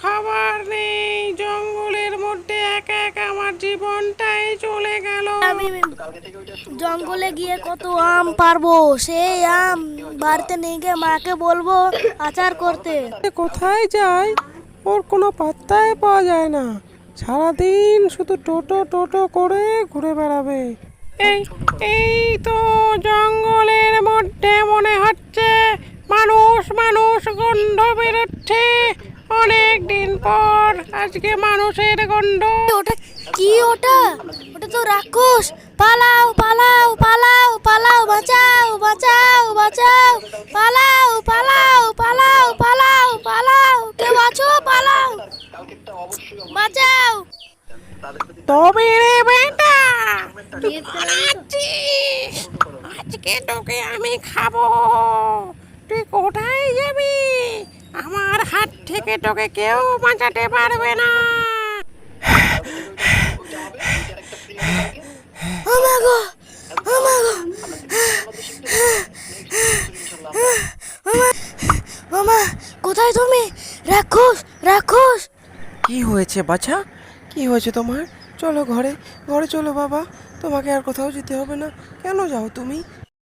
খাবার নেই, জঙ্গলের মধ্যে একা একা আমার জীবনটাই চলে গেল। আমি জঙ্গলে গিয়ে কত আম পারবো, সেই আম বাড়িতে নিয়ে গিয়ে মাকে বলবো আচার করতে। কোথায় যায় ওর কোনো পাত্তাই পাওয়া যায় না, সারাদিন শুধু টোটো টোটো করে ঘুরে বেড়াবে। এই এই তো জঙ্গলের মধ্যে মনে হচ্ছে মানুষ মানুষ গন্ধ বেরোচ্ছে। অনেক দিন পর আজকে মানুষের গন্ধ। ওটা কি? ওটা ওটা তো রাক্ষস। পালাও পালাও পালাও পালাও, বাঁচাও বাঁচাও বাঁচাও, পালাও পালাও পালাও পালাও পালাও, কেউ আছো? পালাও, বাঁচাও। তবে রে বেটা, তুই পালাচ্ছিস? আজকে তোকে আমি খাবো। তুই কোথায় যাবি? আমার হাত থেকে তোকে কেউ বাঁচাতে পারবে না। ও মা গো, ও মা গো, ও মা, কোথায় তুমি? রাক্ষস রাক্ষস! কি হয়েছে বাছা? কি হয়েছে তোমার? চলো ঘরে, ঘরে চলো বাবা। তোমাকে আর কোথাও যেতে হবে না। কেন যাও তুমি?